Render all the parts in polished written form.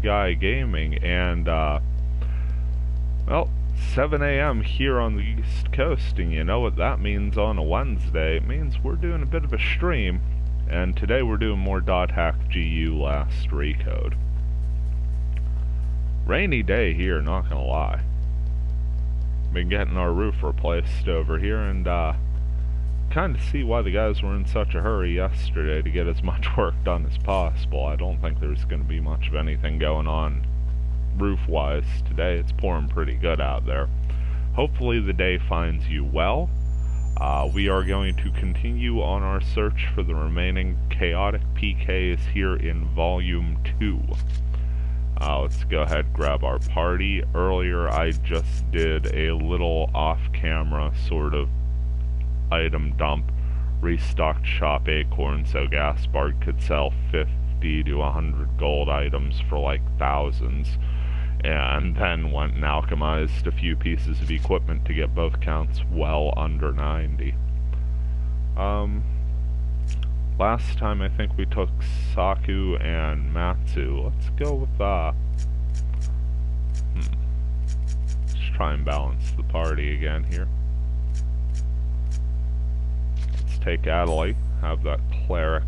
Guy Gaming, and well, 7 a.m. here on the East Coast, and you know what that means on a Wednesday. It means we're doing a bit of a stream, and today we're doing more .hack GU last Recode. Rainy day here, not gonna lie. Been getting our roof replaced over here, and kind of see why the guys were in such a hurry yesterday to get as much work done as possible. I don't think there's going to be much of anything going on roof-wise today. It's pouring pretty good out there. Hopefully the day finds you well. We are going to continue on our search for the remaining chaotic PKs here in Volume 2. Let's go ahead and grab our party. Earlier I just did a little off-camera sort of item dump, restocked Shop Acorn so Gaspard could sell 50 to 100 gold items for like thousands, and then went and alchemized a few pieces of equipment to get both counts well under 90. Last time I think we took Saku and Matsu. Let's go with let's try and balance the party again here. Take Adelaide, have that cleric.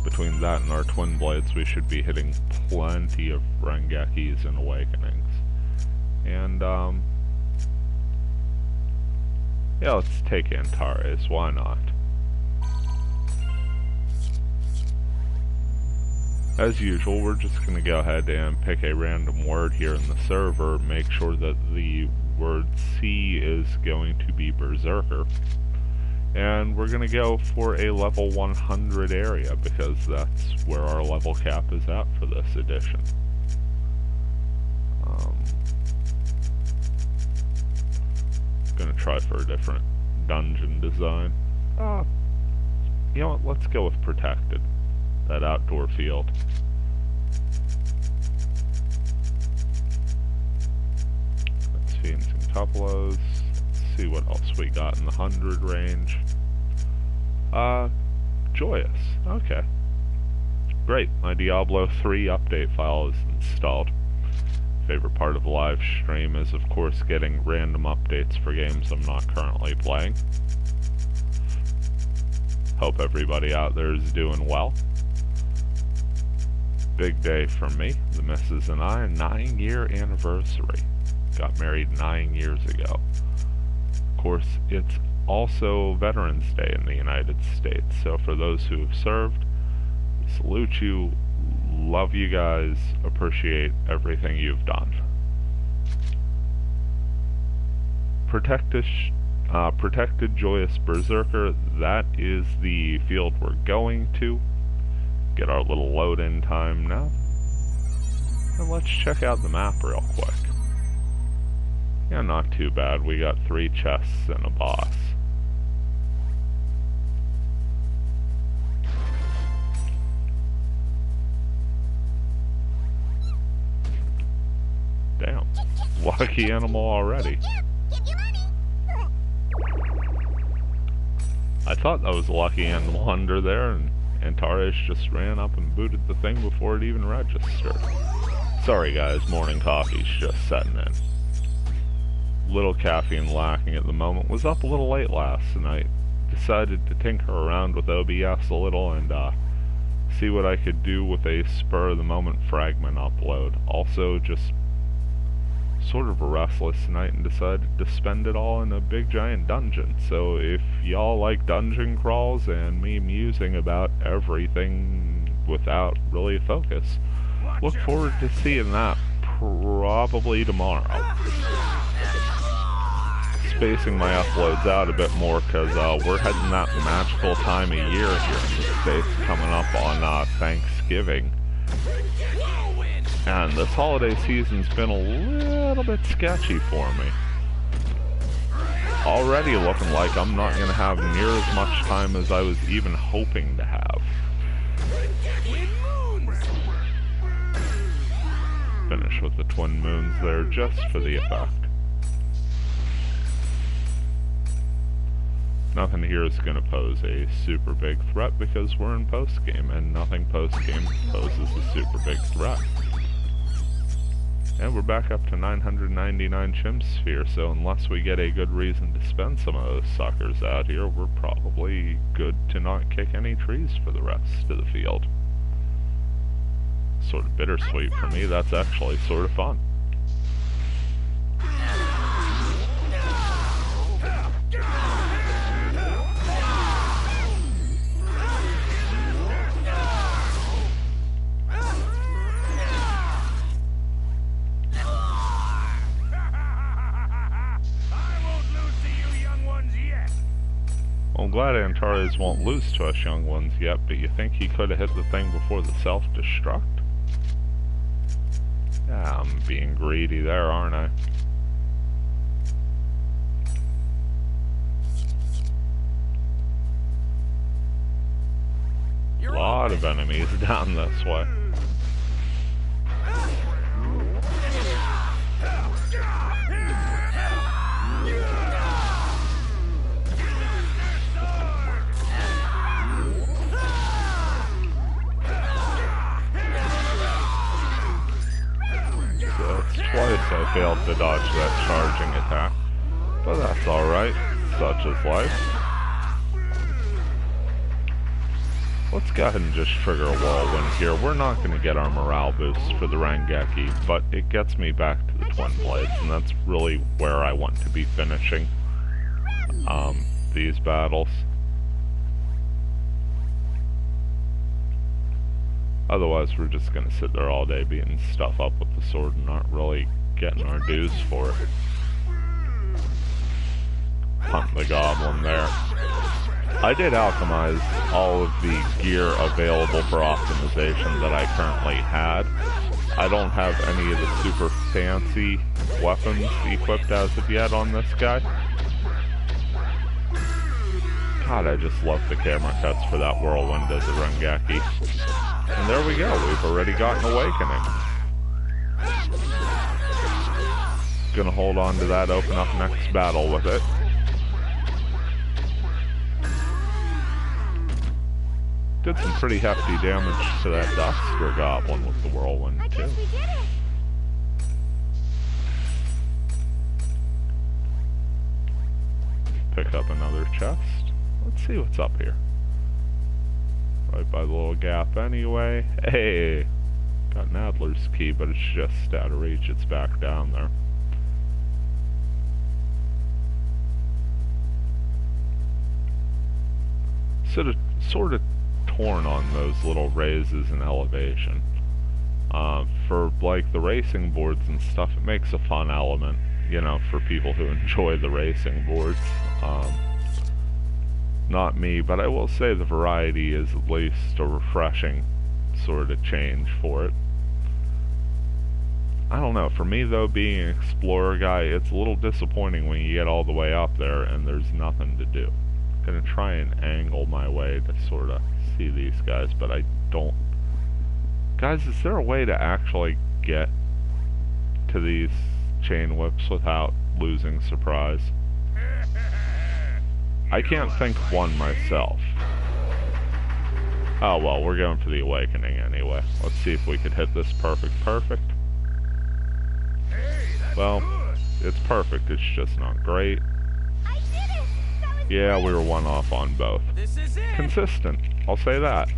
Between that and our twin blades, we should be hitting plenty of Rengekis and awakenings. And yeah, let's take Antares, why not? As usual, we're just going to go ahead and pick a random word here in the server, make sure that the word C is going to be Berserker. And we're going to go for a level 100 area, because that's where our level cap is at for this edition. Going to try for a different dungeon design. You know what, let's go with Protected, that outdoor field. Let's see, some Tuppelos. See what else we got in the 100 range. Joyous. Okay. Great. My Diablo 3 update file is installed. Favorite part of the live stream is, of course, getting random updates for games I'm not currently playing. Hope everybody out there is doing well. Big day for me. The missus and I, a 9-year anniversary. Got married 9 years ago. Of course, it's also Veterans Day in the United States, so for those who have served, salute you, love you guys, appreciate everything you've done. Protected Joyous Berserker, that is the field we're going to. Get our little load-in time now. And let's check out the map real quick. Yeah, not too bad. We got 3 chests and a boss. Damn. Lucky animal already. I thought that was a lucky animal under there, and Antares just ran up and booted the thing before it even registered. Sorry guys, morning coffee's just setting in. Little caffeine lacking at the moment. Was up a little late last night. Decided to tinker around with OBS a little and see what I could do with a spur of the moment fragment upload. Also just sort of a restless night and decided to spend it all in a big giant dungeon. So if y'all like dungeon crawls and me musing about everything without really a focus, look forward to seeing that probably tomorrow. Spacing my uploads out a bit more because we're heading that magical time of year here in the States, coming up on Thanksgiving. And this holiday season's been a little bit sketchy for me. Already looking like I'm not going to have near as much time as I was even hoping to have. Finish with the twin moons there just for the effect. Nothing here is going to pose a super big threat because we're in post-game, and nothing post-game poses a super big threat. And we're back up to 999 chim sphere, so unless we get a good reason to spend some of those suckers out here, we're probably good to not kick any trees for the rest of the field. Sort of bittersweet for me, that's actually sort of fun. Well, I'm glad Antares won't lose to us young ones yet, but you think he could have hit the thing before the self-destruct? Yeah, I'm being greedy there, aren't I? A lot of enemies down this way. Twice I failed to dodge that charging attack, but that's alright, such is life. Let's go ahead and just trigger a whirlwind here. We're not going to get our morale boost for the Rangeki, but it gets me back to the Twin Blades, and that's really where I want to be finishing these battles. Otherwise, we're just going to sit there all day beating stuff up with the sword and not really getting our dues for it. Hunt the goblin there. I did alchemize all of the gear available for optimization that I currently had. I don't have any of the super fancy weapons equipped as of yet on this guy. God, I just love the camera cuts for that whirlwind as a Rangeki. And there we go, we've already got an awakening. Gonna hold on to that, open up next battle with it. Did some pretty hefty damage to that Duster Goblin with the whirlwind too. Pick up another chest. Let's see what's up here. Right by the little gap anyway. Hey! Got an Adler's key, but it's just out of reach. It's back down there. Sort of torn on those little raises in elevation. For like the racing boards and stuff, it makes a fun element, you know, for people who enjoy the racing boards. Not me, but I will say the variety is at least a refreshing sort of change for it. I don't know, for me though, being an explorer guy, it's a little disappointing when you get all the way up there and there's nothing to do. I'm gonna try and angle my way to sort of see these guys, but I don't. Guys, is there a way to actually get to these chain whips without losing surprise? I can't think of one myself. Oh well, we're going for the awakening anyway. Let's see if we could hit this perfect. Well, it's perfect, it's just not great. Yeah, we were one off on both. Consistent, I'll say that.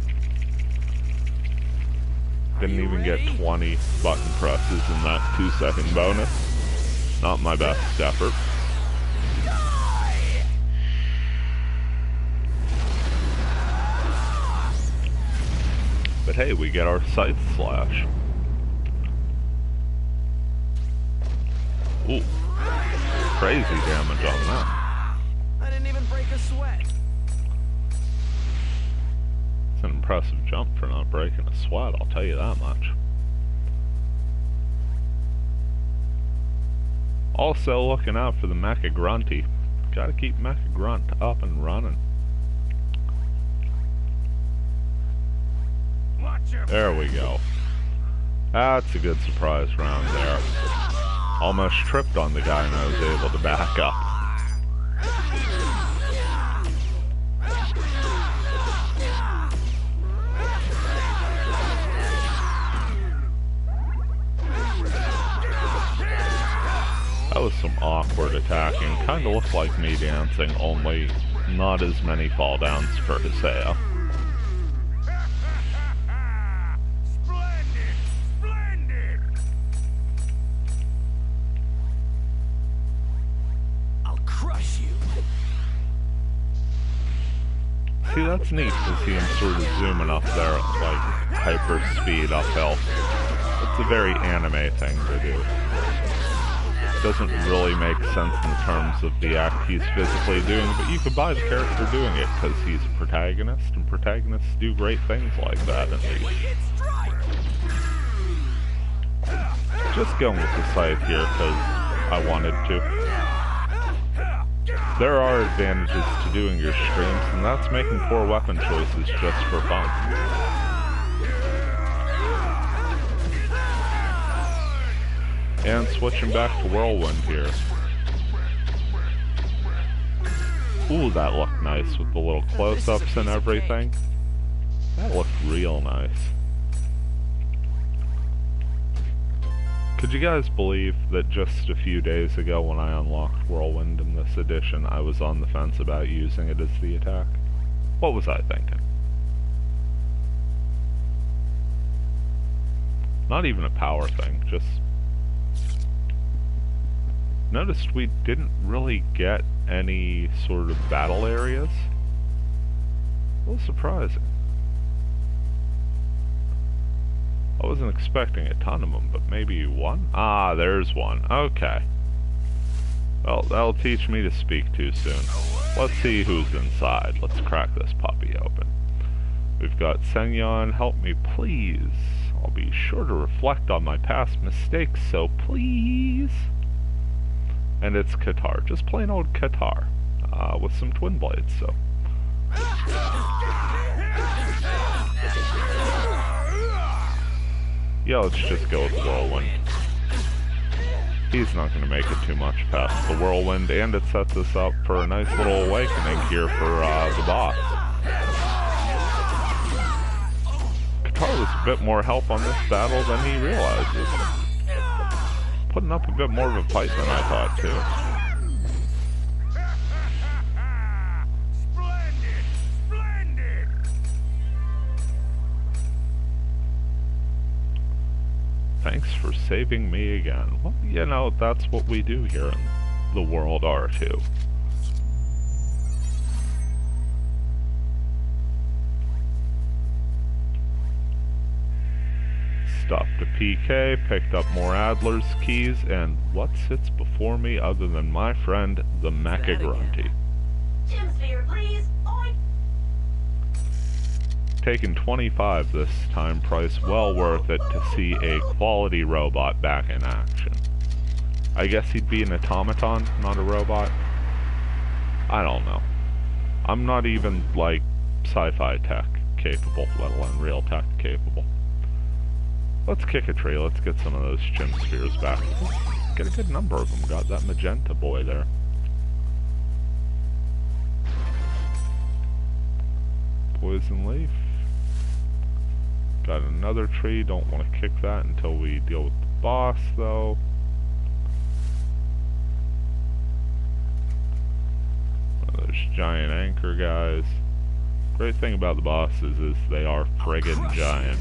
Didn't even get 20 button presses in that 2-second bonus. Not my best effort. But hey, we get our Scythe Slash. Ooh. Crazy damage on that. I didn't even break a sweat. It's an impressive jump for not breaking a sweat, I'll tell you that much. Also looking out for the Mecha Grunty. Gotta keep Mecha Grunt up and running. There we go. That's a good surprise round there. Almost tripped on the guy and I was able to back up. That was some awkward attacking. Kinda looked like me dancing, only not as many fall downs for Hiseo. Splendid! Splendid! I'll crush you. See, that's neat to see him sort of zooming up there at like hyper speed uphill. It's a very anime thing to do. Doesn't really make sense in terms of the act he's physically doing, but you can buy the character doing it because he's a protagonist, and protagonists do great things like that at least. Just going with the scythe here because I wanted to. There are advantages to doing your streams, and that's making poor weapon choices just for fun. And switching back to Whirlwind here. Ooh, that looked nice with the little close-ups and everything. That looked real nice. Could you guys believe that just a few days ago when I unlocked Whirlwind in this edition, I was on the fence about using it as the attack? What was I thinking? Not even a power thing, just... Noticed we didn't really get any sort of battle areas. A little surprising. I wasn't expecting a ton of them, but maybe one? Ah, there's one. Okay. Well, that'll teach me to speak too soon. Let's see who's inside. Let's crack this puppy open. We've got Senyon, help me please. I'll be sure to reflect on my past mistakes, so please. And it's Qatar, just plain old Qatar, with some twin blades, so. Yeah, let's just go with Whirlwind. He's not going to make it too much past the Whirlwind, and it sets us up for a nice little awakening here for the boss. Qatar was a bit more help on this battle than he realizes. Putting up a bit more of a fight than I thought, too. Splendid! Splendid! Thanks for saving me again. Well, you know, that's what we do here in the World R2. Stopped a PK, picked up more Adler's keys, and what sits before me other than my friend, the Mecha Grunty. Gymsphere, please. Oink. Taking 25 this time, price well worth it to see a quality robot back in action. I guess he'd be an automaton, not a robot? I don't know. I'm not even, like, sci-fi tech capable, let alone real tech capable. Let's kick a tree, let's get some of those gym spheres back. Get a good number of them, got that magenta boy there. Poison leaf. Got another tree, don't want to kick that until we deal with the boss though. One of those giant anchor guys. Great thing about the bosses is they are friggin' giant.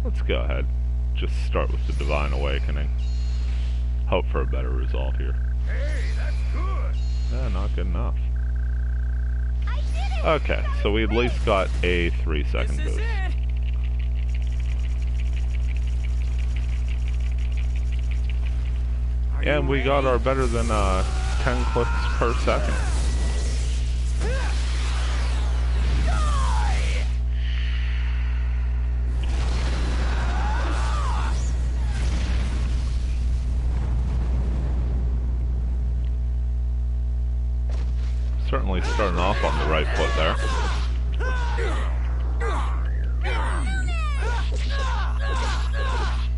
Let's go ahead. Just start with the Divine Awakening. Hope for a better result here. Hey, that's good! Not good enough. I did it. Okay, so we at least got a 3-second This is boost. it! Are And you we got ready? our better than 10 clicks per second. Certainly starting off on the right foot there.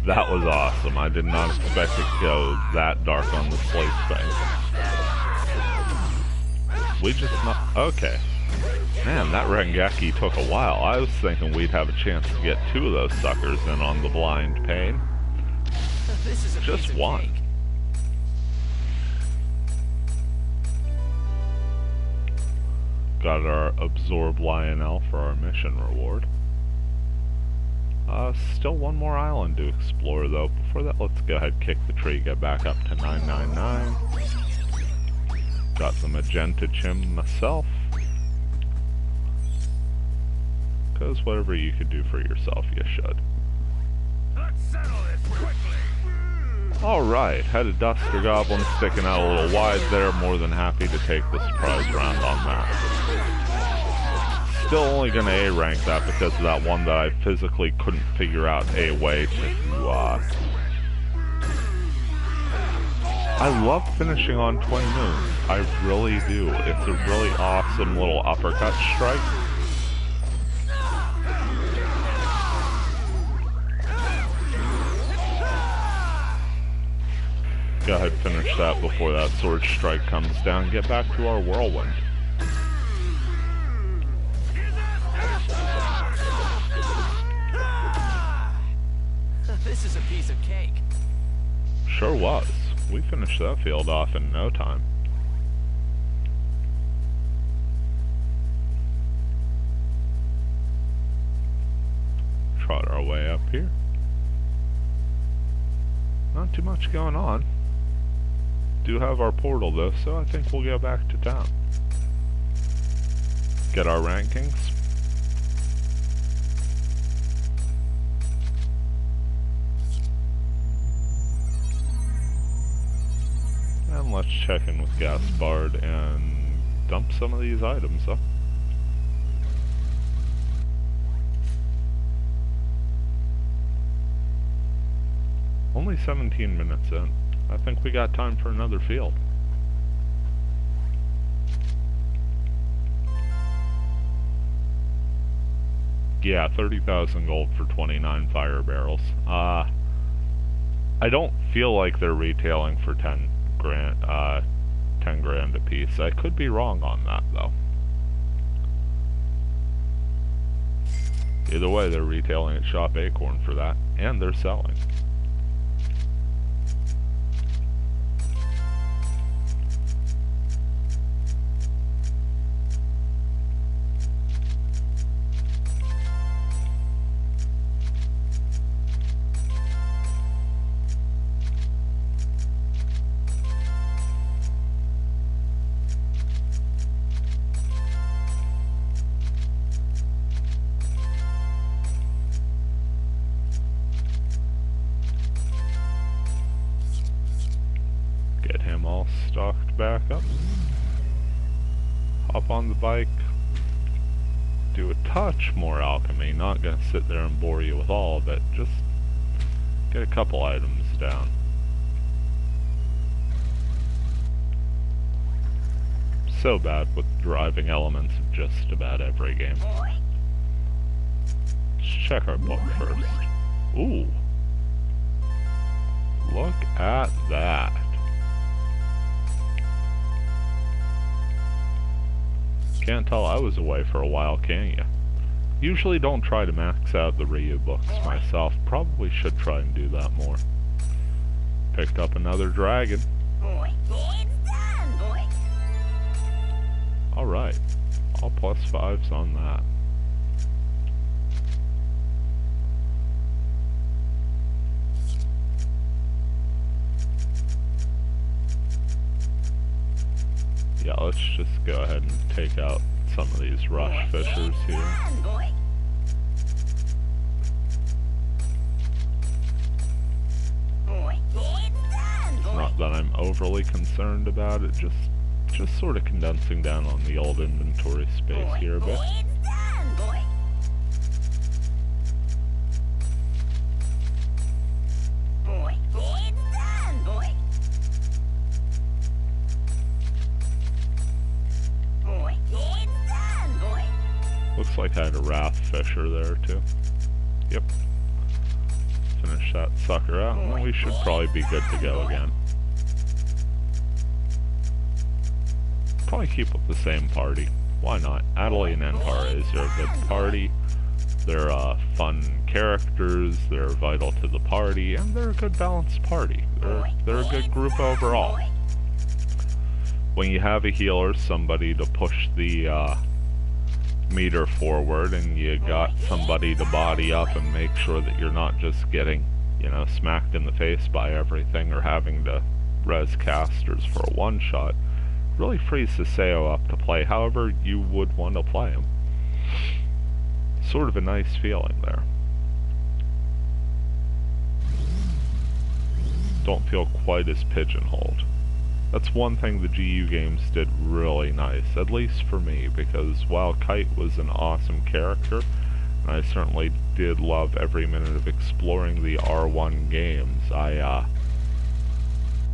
That was awesome. I did not expect it to go that dark on the slate thing. We just not... Okay. Man, that Rengeki took a while. I was thinking we'd have a chance to get 2 of those suckers in on the blind pain. This is a Just piece of one. cake. Got our Absorb Lionel for our mission reward. Still one more island to explore though. Before that, let's go ahead, kick the tree, get back up to 999. Got the magenta chim myself. Because whatever you could do for yourself, you should. Let's settle this quickly. Alright, had a Duster Goblin sticking out a little wide there. More than happy to take the surprise round on that. Still only going to A rank that because of that one that I physically couldn't figure out a way to I love finishing on Twin Moons. I really do. It's a really awesome little uppercut strike. Go ahead, finish that before that sword strike comes down. Get back to our whirlwind. This is a piece of cake. Sure was. We finished that field off in no time. Trot our way up here. Not too much going on. Do have our portal though, so I think we'll go back to town. Get our rankings. And let's check in with Gaspard and dump some of these items up. Only 17 minutes in. I think we got time for another field. Yeah, 30,000 gold for 29 fire barrels. I don't feel like they're retailing for 10 grand a piece. I could be wrong on that though. Either way, they're retailing at Shop Acorn for that, and they're selling. Get him all stocked back up. Hop on the bike. Do a touch more alchemy. Not gonna sit there and bore you with all of it. Just get a couple items down. So bad with driving elements of just about every game. Let's check our book first. Ooh. Look at that. Can't tell I was away for a while, can you? Usually don't try to max out the Ryu books myself. Probably should try and do that more. Picked up another dragon. Alright. All +5s on that. Yeah, let's just go ahead and take out some of these rush fishers here. Not that I'm overly concerned about it, just sort of condensing down on the old inventory space here a bit. Looks like I had a wrath fisher there too. Yep. Finish that sucker out, and we should probably be good to go again. Probably keep up the same party. Why not? Adelie and Antara is a good party. They're fun characters, they're vital to the party, and they're a good balanced party. They're a good group overall. When you have a healer, somebody to push the meter forward, and you got somebody to body up and make sure that you're not just getting, you know, smacked in the face by everything or having to res casters for a one-shot, really frees the Seo up to play however you would want to play him. Sort of a nice feeling there. Don't feel quite as pigeonholed. That's one thing the GU games did really nice, at least for me, because while Kite was an awesome character, and I certainly did love every minute of exploring the R1 games,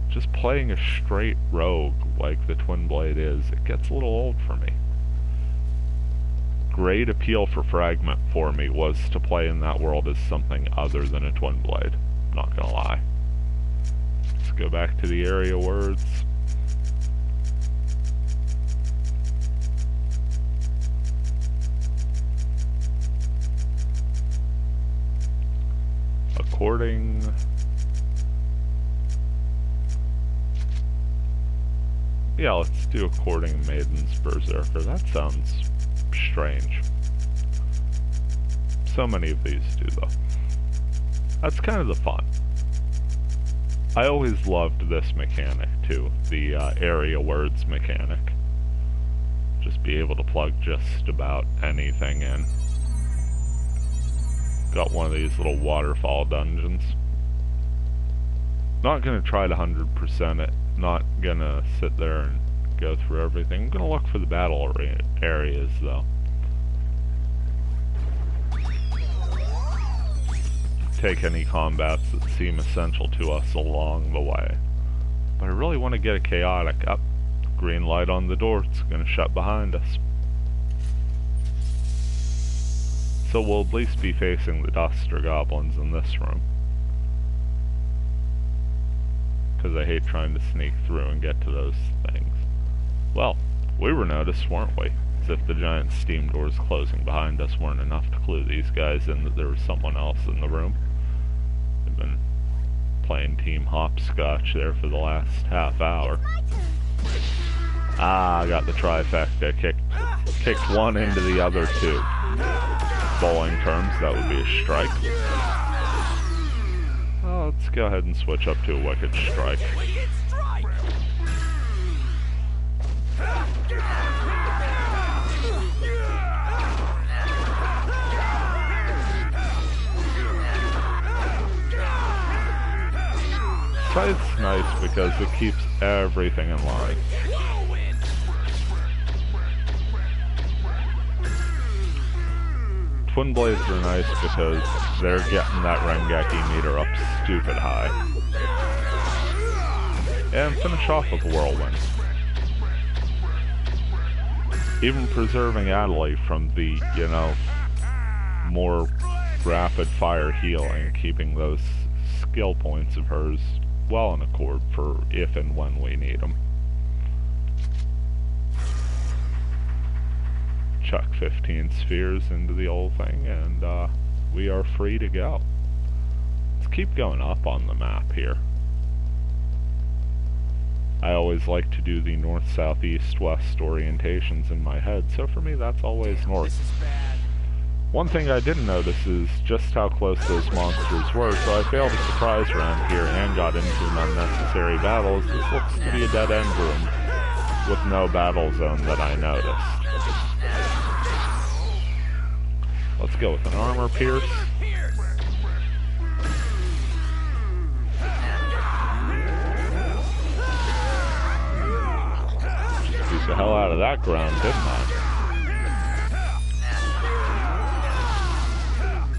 just playing a straight rogue like the Twin Blade is, it gets a little old for me. Great appeal for Fragment for me was to play in that world as something other than a Twin Blade, not gonna lie. Let's go back to the area words. According... Yeah, let's do According Maiden's Berserker. That sounds strange. So many of these do, though. That's kind of the fun. I always loved this mechanic, too. The area words mechanic. Just be able to plug just about anything in. Got one of these little waterfall dungeons. Not gonna try to 100% it. Not gonna sit there and go through everything. I'm gonna look for the battle areas, though. Take any combats that seem essential to us along the way. But I really want to get a chaotic. Up. Green light on the door. It's gonna shut behind us. So we'll at least be facing the Duster Goblins in this room. Because I hate trying to sneak through and get to those things. Well, we were noticed, weren't we? As if the giant steam doors closing behind us weren't enough to clue these guys in that there was someone else in the room. They've been playing team hopscotch there for the last half hour. Ah, I got the trifecta. Kicked one into the other two. Bowling terms, that would be a strike. Oh, let's go ahead and switch up to a Wicked Strike. It's nice because it keeps everything in line. Twin Blades are nice because they're getting that Rengeki meter up stupid high. And finish off with Whirlwind. Even preserving Adelaide from the, you know, more rapid fire healing, keeping those skill points of hers well in accord for if and when we need them. Chuck 15 spheres into the old thing, and we are free to go. Let's keep going up on the map here. I always like to do the north, south, east, west orientations in my head, so for me that's always north. One thing I didn't notice is just how close those monsters were, so I failed a surprise round here and got into an unnecessary battle. This looks to be a dead-end room with no battle zone that I noticed. Let's go with an armor pierce. Just beat the hell out of that ground, didn't I?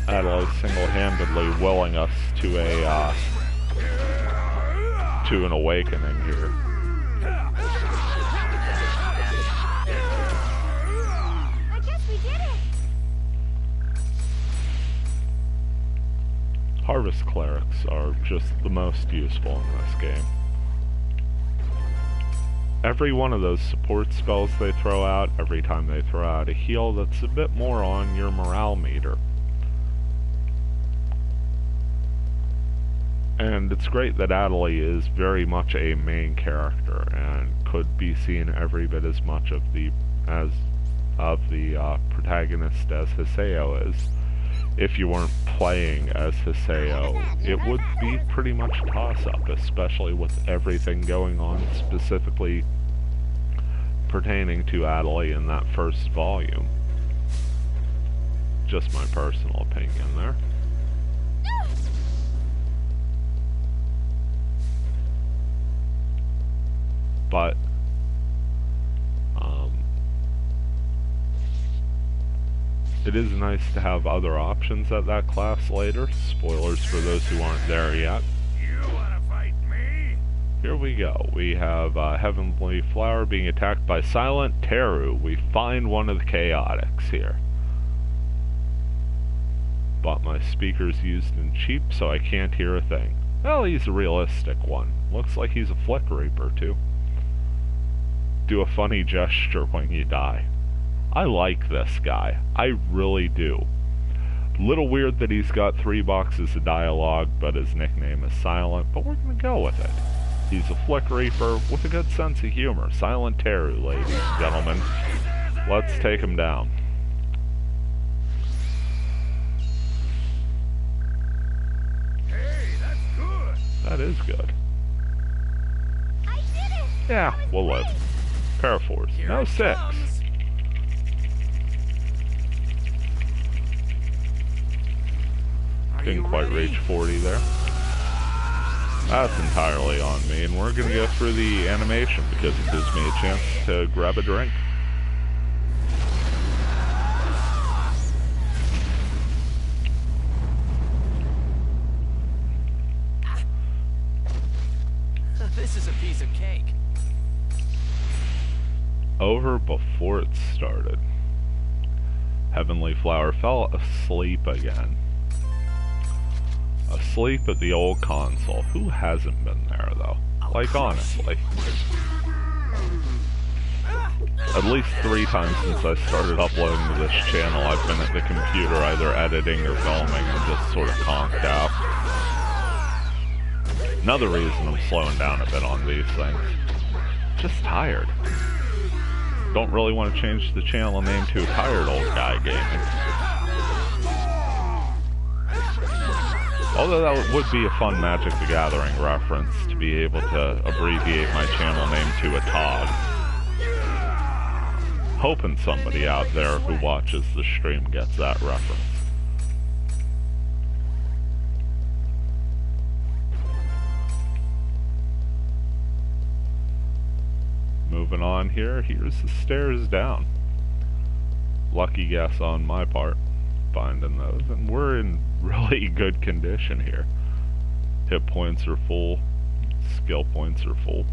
Adelaide single-handedly willing us to an awakening here. I guess we did it. Harvest Clerics are just the most useful in this game. Every one of those support spells they throw out, every time they throw out a heal that's a bit more on your morale meter, And it's great that Adelie is very much a main character and could be seen every bit as much of the protagonist as Hiseo is. If you weren't playing as Hiseo, it would be pretty much a toss-up, especially with everything going on, specifically pertaining to Adelie in that first volume. Just my personal opinion there. But it is nice to have other options at that class later. Spoilers for those who aren't there yet. You wanna fight me? Here we go. We have Heavenly Flower being attacked by Silent Teru. We find one of the chaotics here. Bought my speakers used and cheap, so I can't hear a thing. Well, he's a realistic one. Looks like he's a Flick Reaper, too. Do a funny gesture when you die. I like this guy. I really do. Little weird that he's got 3 boxes of dialogue, but his nickname is Silent, but we're gonna go with it. He's a Flick Reaper with a good sense of humor. Silent Teru, ladies and gentlemen. Let's take him down. Hey, that's good. That is good. I did it! Yeah, we'll live. Paraforce. Here No it 6. comes. Are Didn't you quite ready? reach 40 there. That's entirely on me, and we're gonna go through the animation because it gives me a chance to grab a drink. This is a piece of cake. Over before it started. Heavenly Flower fell asleep again. Asleep at the old console. Who hasn't been there, though? Like, honestly. At least 3 times since I started uploading to this channel, I've been at the computer either editing or filming and just sort of conked out. Another reason I'm slowing down a bit on these things. Just tired. Don't really want to change the channel name to Tired Old Guy Gaming. Although that would be a fun Magic the Gathering reference, to be able to abbreviate my channel name to a TOG. Hoping somebody out there who watches the stream gets that reference. Moving on here, here's the stairs down. Lucky guess on my part, finding those, and we're in really good condition here. Hit points are full, skill points are full.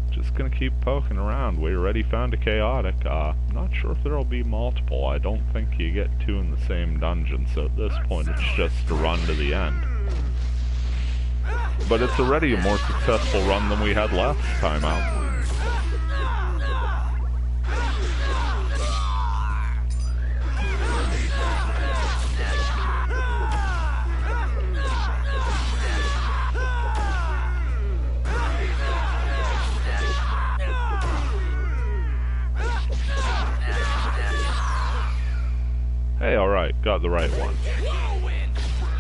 Just gonna keep poking around. We already found a chaotic. Not sure if there'll be multiple. I don't think you get 2 in the same dungeon, so at this point it's just to run to the end. But it's already a more successful run than we had last time out. Hey, alright, got the right one.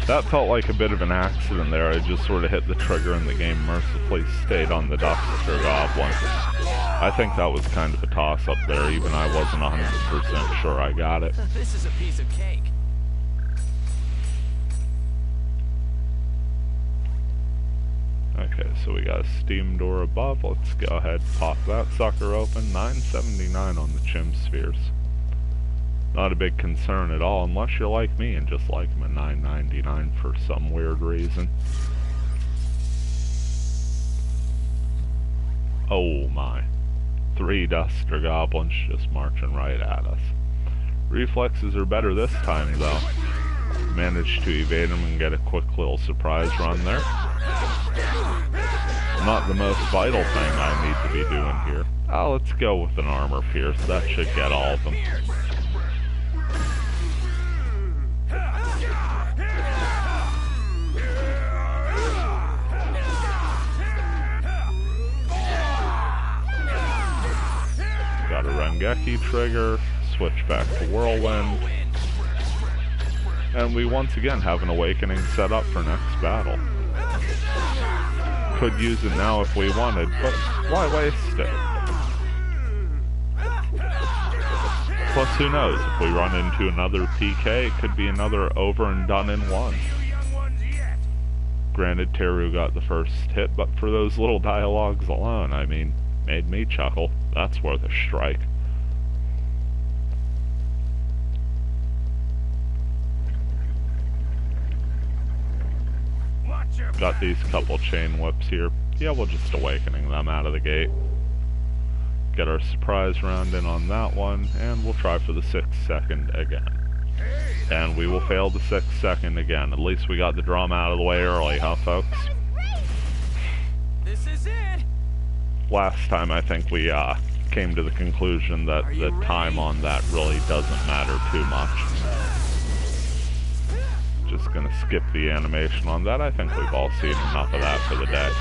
That felt like a bit of an accident there. I just sort of hit the trigger and the game mercifully stayed on the Duster Goblin. I think that was kind of a toss-up there. Even I wasn't 100% sure I got it. This is a piece of cake. Okay, so we got a steam door above. Let's go ahead and pop that sucker open. $9.79 on the Chim Spheres. Not a big concern at all, unless you're like me and just like them at $9.99 for some weird reason. Oh my. 3 Duster Goblins just marching right at us. Reflexes are better this time, though. Managed to evade them and get a quick little surprise run there. Not the most vital thing I need to be doing here. Let's go with an Armor Pierce. That should get all of them. Rengeki trigger, switch back to Whirlwind, and we once again have an awakening set up for next battle. Could use it now if we wanted, but why waste it? Plus, who knows, if we run into another PK, it could be another over and done in one. Granted, Teru got the first hit, but for those little dialogues alone, I mean, made me chuckle. That's worth a strike. Got these couple chain whips here. Yeah, we'll just awakening them out of the gate. Get our surprise round in on that one, and we'll try for the 6th second again. And we will fail the 6th second again. At least we got the drum out of the way early, huh, folks? This is it. Last time I think we came to the conclusion that the time on that really doesn't matter too much. Just gonna skip the animation on that. I think we've all seen enough of that for the day.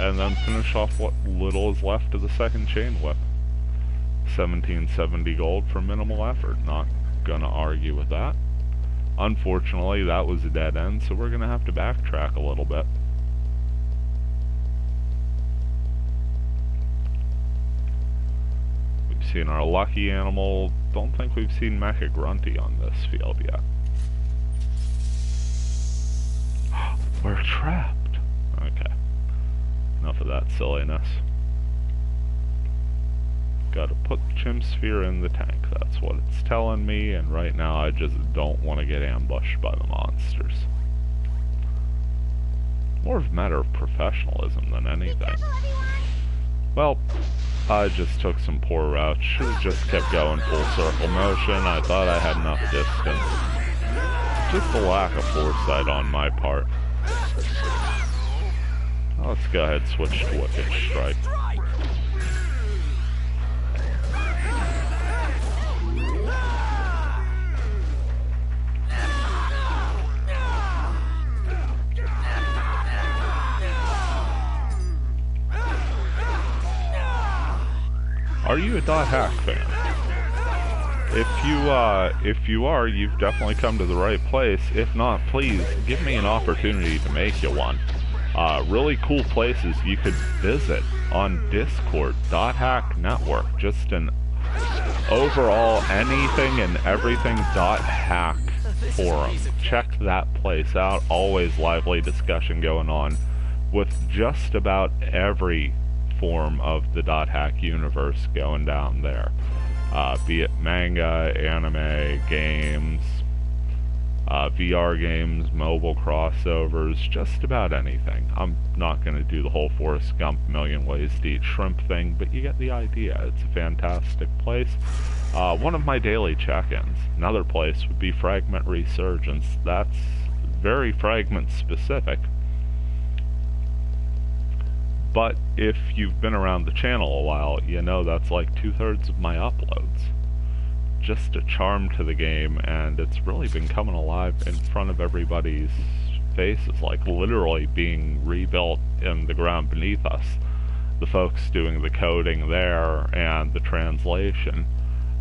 And then finish off what little is left of the second chain whip. 1770 gold for minimal effort. Not gonna argue with that. Unfortunately, that was a dead end, so we're gonna have to backtrack a little bit. We've seen our lucky animal. Don't think we've seen Mecha Grunty on this field yet. We're trapped. Okay. Enough of that silliness. Gotta put the chim sphere in the tank. That's what it's telling me, and right now I just don't want to get ambushed by the monsters. More of a matter of professionalism than anything. Well, I just took some poor routes. Should have just kept going full circle motion. I thought I had enough distance. Just a lack of foresight on my part. Let's go ahead and switch to Wicked Strike. Are you a .hack fan? If you are, you've definitely come to the right place. If not, please give me an opportunity to make you one. Really cool places you could visit on Discord, .hack network, just an overall anything and everything .hack forum. Check that place out. Always lively discussion going on with just about every form of the .hack universe going down there. Be it manga, anime, games, VR games, mobile crossovers, just about anything. I'm not going to do the whole Forrest Gump million ways to eat shrimp thing, but you get the idea. It's a fantastic place. One of my daily check-ins. Another place would be Fragment Resurgence. That's very Fragment specific. But if you've been around the channel a while, you know that's like 2/3 of my uploads. Just a charm to the game, and it's really been coming alive in front of everybody's faces, like literally being rebuilt in the ground beneath us. The folks doing the coding there and the translation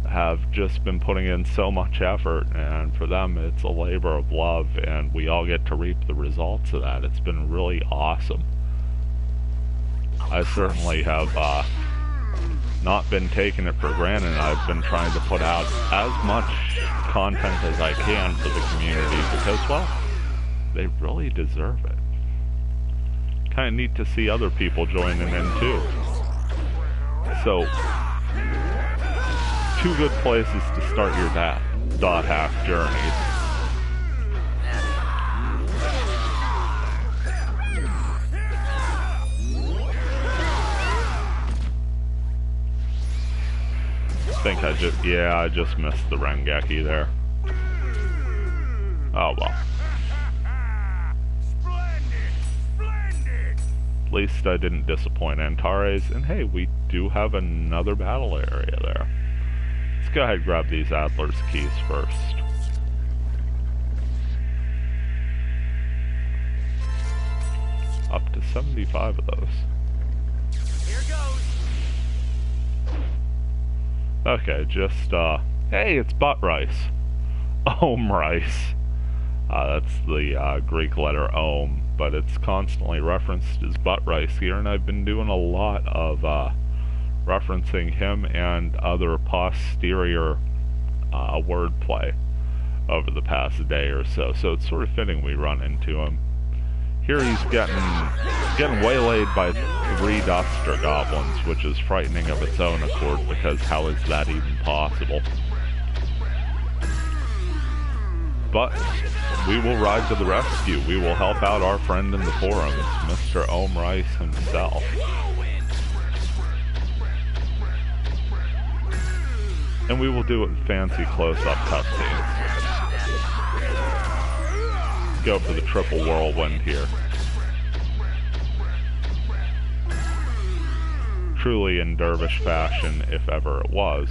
have just been putting in so much effort, and for them it's a labor of love, and we all get to reap the results of that. It's been really awesome. I certainly have not been taking it for granted. I've been trying to put out as much content as I can for the community because, well, they really deserve it. Kind of neat to see other people joining in too. So, two good places to start your .hack journeys. I just missed the Rengeki there. Oh well. Splendid! At least I didn't disappoint Antares, and hey, we do have another battle area there. Let's go ahead and grab these Adler's keys first. Up to 75 of those. Here goes. Okay, just, hey, it's butt rice. Ohm rice. That's the Greek letter ohm, but it's constantly referenced as butt rice here, and I've been doing a lot of referencing him and other posterior wordplay over the past day or so, so it's sort of fitting we run into him. Here he's getting waylaid by 3 duster goblins, which is frightening of its own accord, because how is that even possible? But we will ride to the rescue. We will help out our friend in the forums, Mr. Ohm Rice himself. And we will do it in fancy close-up cutscenes. Go for the triple whirlwind here. Truly in dervish fashion, if ever it was.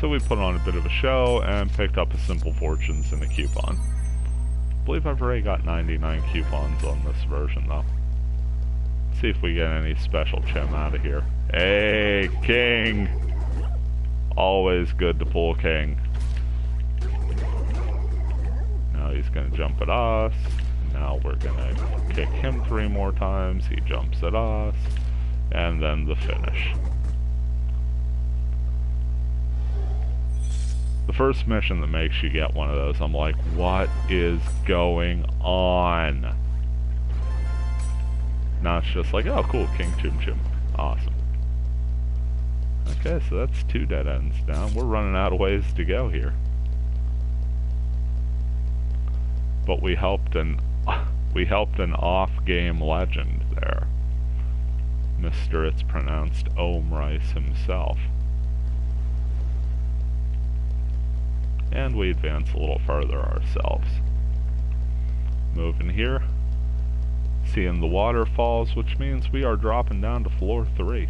So we put on a bit of a show and picked up a simple fortunes and a coupon. I believe I've already got 99 coupons on this version though. See if we get any special chim out of here. Hey, king! Always good to pull king. Now he's gonna jump at us. Now we're gonna kick him 3 more times. He jumps at us. And then the finish. The first mission that makes you get one of those, I'm like, what is going on? Now it's just like, oh cool, King Chim Chim. Awesome. Okay, so that's 2 dead ends down. We're running out of ways to go here. But we helped an off-game legend there. Mr. It's pronounced Ohm Rice himself. And we advance a little further ourselves. Moving here. Seeing the waterfalls, which means we are dropping down to floor 3.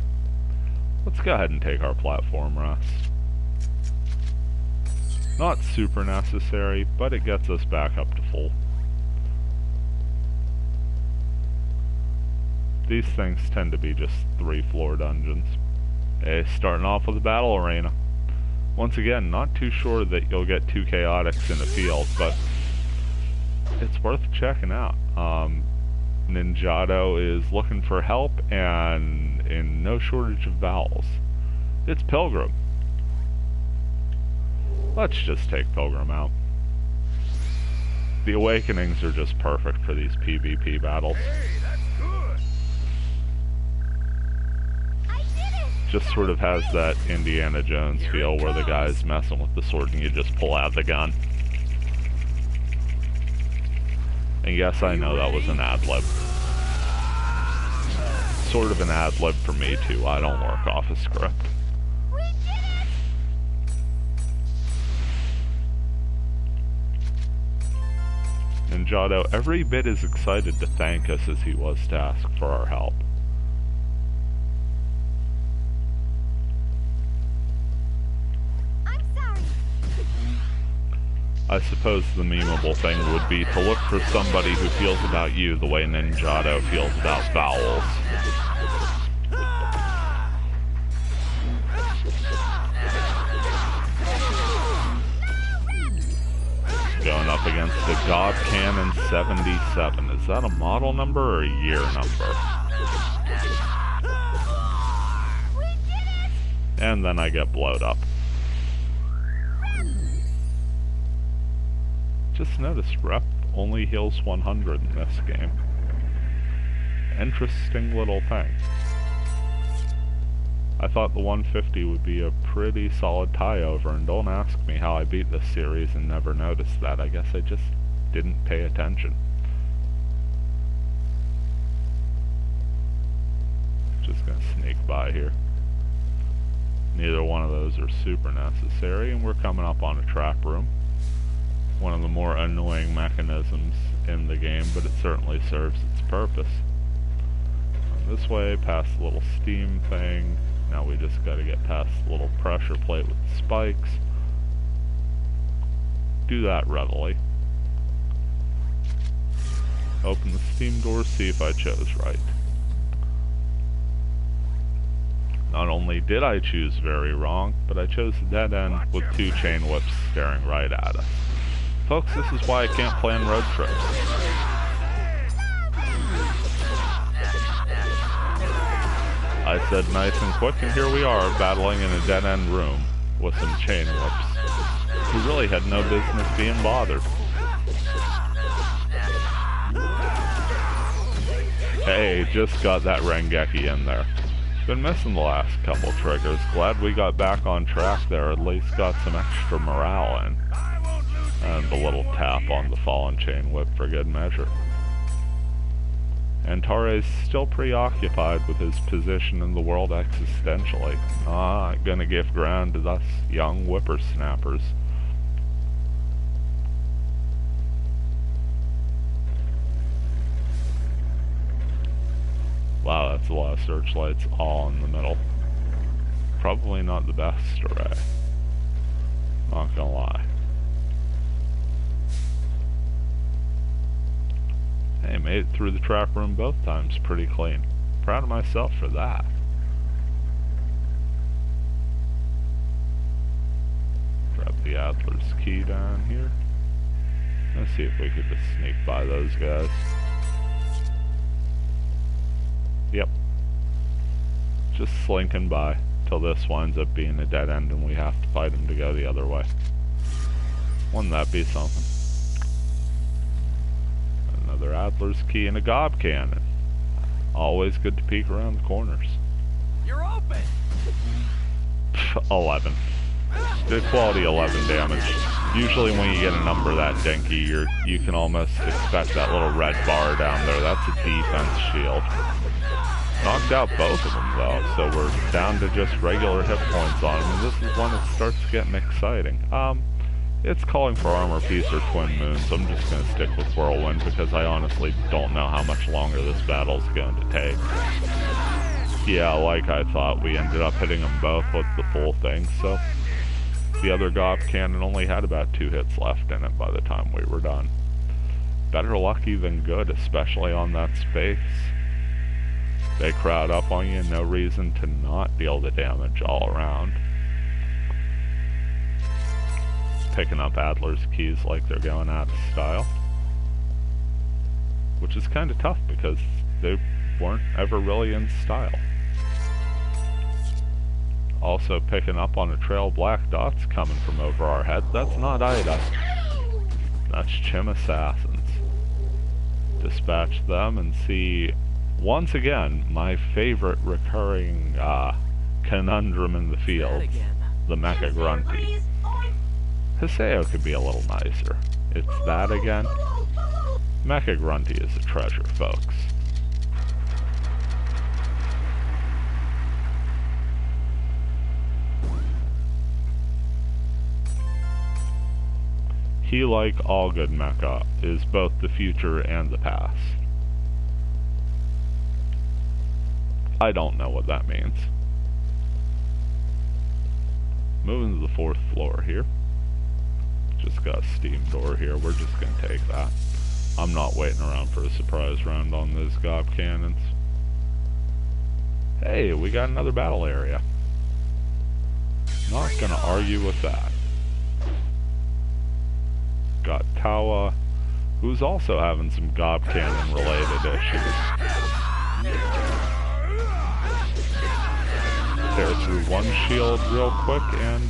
Let's go ahead and take our platform rest. Not super necessary, but it gets us back up to full. These things tend to be just 3-floor dungeons. Hey, starting off with the battle arena. Once again, not too sure that you'll get 2 chaotics in the field, but it's worth checking out. Ninjato is looking for help and in no shortage of vowels. It's Pilgrim. Let's just take Pilgrim out. The awakenings are just perfect for these PvP battles. Hey, that's good. I did it! Just sort of has that Indiana Jones feel where the guy's messing with the sword and you just pull out the gun. And yes, I know that was an ad-lib. Sort of an ad-lib for me too. I don't work off a script. We did it! Ninjato every bit as excited to thank us as he was to ask for our help. I'm sorry. I suppose the memeable thing would be to look for somebody who feels about you the way Ninjato feels about vowels. Going up against the God Cannon 77. Is that a model number or a year number? And then I get blowed up. Just noticed rep only heals 100 in this game. Interesting little thing. I thought the 150 would be a pretty solid tie-over, and don't ask me how I beat this series and never noticed that. I guess I just didn't pay attention. Just gonna sneak by here. Neither one of those are super necessary, and we're coming up on a trap room. One of the more annoying mechanisms in the game, but it certainly serves its purpose. This way, past the little steam thing. Now we just gotta get past the little pressure plate with the spikes. Do that readily. Open the steam door, see if I chose right. Not only did I choose very wrong, but I chose a dead end with 2 chain whips staring right at us. Folks, this is why I can't plan road trips. I said nice and quick, and here we are, battling in a dead-end room with some chain whips who really had no business being bothered. Hey, just got that Rengeki in there. Been missing the last couple triggers. Glad we got back on track there, at least got some extra morale in. And a little tap on the fallen chain whip for good measure. Antare's still preoccupied with his position in the world existentially. Gonna give ground to us young whippersnappers. Wow, that's a lot of searchlights all in the middle. Probably not the best array. Not gonna lie. Hey, made it through the trap room both times pretty clean. Proud of myself for that. Drop the Adler's key down here. Let's see if we could just sneak by those guys. Yep. Just slinking by till this winds up being a dead end and we have to fight him to go the other way. Wouldn't that be something? Another Adler's key and a gob cannon. Always good to peek around the corners. You're open. 11. Good quality 11 damage. Usually when you get a number that dinky, you can almost expect that little red bar down there. That's a defense shield. Knocked out both of them though, so we're down to just regular hit points on them, and this is when it starts getting exciting. It's calling for armor piece or twin moons. I'm just going to stick with whirlwind because I honestly don't know how much longer this battle's going to take. Yeah, like I thought, we ended up hitting them both with the full thing, so the other gob cannon only had about 2 hits left in it by the time we were done. Better lucky than good, especially on that space. They crowd up on you, no reason to not deal the damage all around. Picking up Adler's keys like they're going out of style. Which is kind of tough because they weren't ever really in style. Also picking up on a trail of black dots coming from over our heads. That's not Ida. That's Chim Assassins. Dispatch them and see, once again, my favorite recurring conundrum in the field. The Mecha Grunty. Hiseo could be a little nicer. It's that again. Mecha Grunty is a treasure, folks. He, like all good mecha, is both the future and the past. I don't know what that means. Moving to the 4th floor here. Just got a steam door here, we're just gonna take that. I'm not waiting around for a surprise round on those gob cannons. Hey, we got another battle area. Not gonna argue with that. Got Tawa, who's also having some gob cannon related issues. Tear through one shield real quick and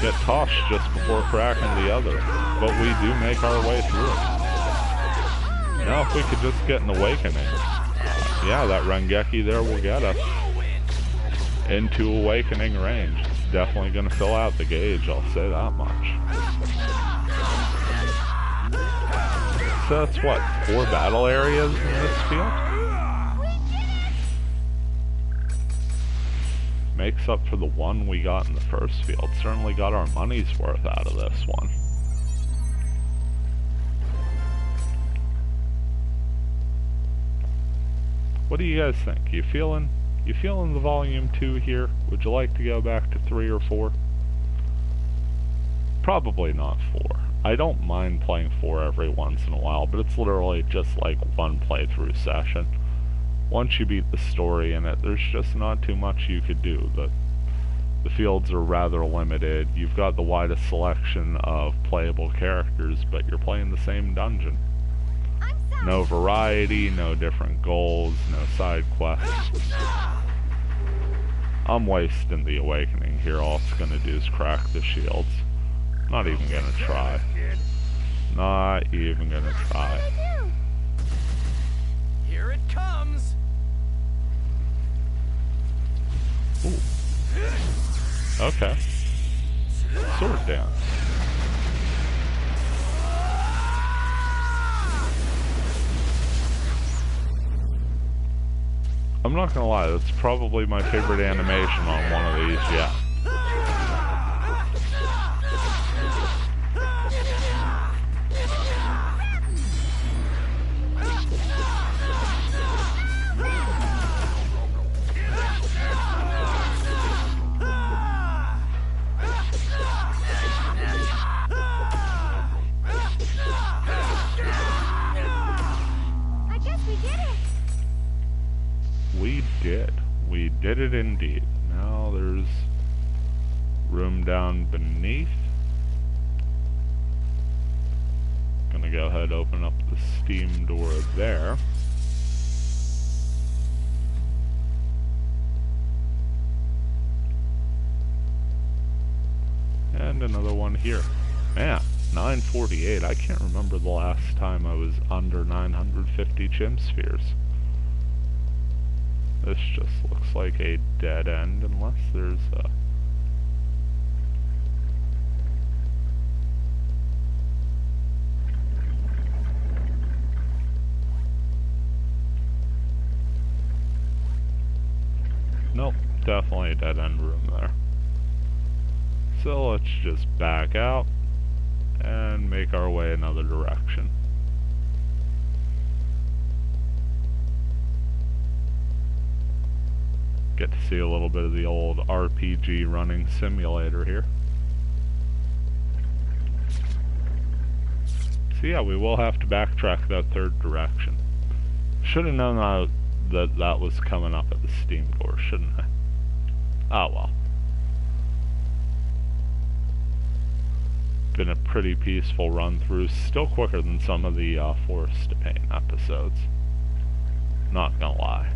get tossed just before cracking the other. But we do make our way through it. Now if we could just get an awakening. Yeah, that Rengeki there will get us into awakening range. It's definitely going to fill out the gauge, I'll say that much. So that's what, 4 battle areas in this field? Makes up for the one we got in the first field. Certainly got our money's worth out of this one. What do you guys think? You feeling the volume 2 here? Would you like to go back to 3 or 4? Probably not 4. I don't mind playing 4 every once in a while, but it's literally just like one playthrough session. once you beat the story in it, there's just not too much you could do. The fields are rather limited. You've got the widest selection of playable characters, but you're playing the same dungeon. I'm sorry. No variety, no different goals, no side quests. I'm wasting the awakening here. All it's gonna do is crack the shields. Not even gonna try. Not even gonna try. What do I do? Here it comes. Ooh. Okay. Sword dance. I'm not gonna lie, that's probably my favorite animation on one of these yet. I guess we did it. We did. We did it indeed. Now there's room down beneath. Gonna go ahead and open up the steam door there. And another one here. Man, 948. I can't remember the last time I was under 950 gem spheres. This just looks like a dead end unless there's a... Nope, definitely a dead end room there. So let's just back out and make our way another direction. Get to see a little bit of the old RPG running simulator here. So yeah, we will have to backtrack that third direction. Should have known that was coming up at the steam door, shouldn't I? Oh well. Been a pretty peaceful run through, still quicker than some of the Forest to Pain episodes. Not gonna lie.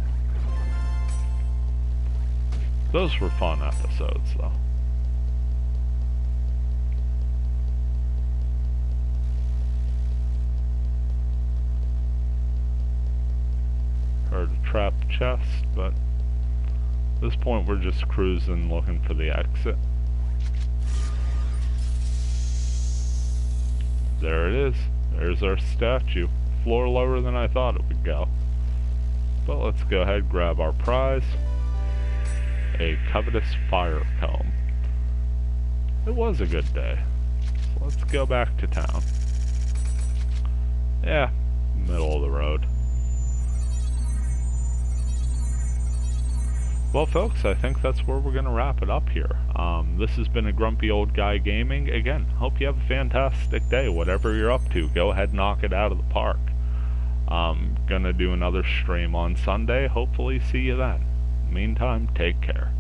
Those were fun episodes, though. Heard a trapped chest, but at this point we're just cruising, looking for the exit. There it is. There's our statue. Floor lower than I thought it would go. But let's go ahead and grab our prize. A covetous fire comb. It was a good day. So let's go back to town. Yeah, middle of the road. Well folks, I think that's where we're going to wrap it up here. This has been a Grumpy Old Guy Gaming. Again, hope you have a fantastic day. Whatever you're up to, go ahead and knock it out of the park. Gonna do another stream on Sunday. Hopefully see you then. Meantime, take care.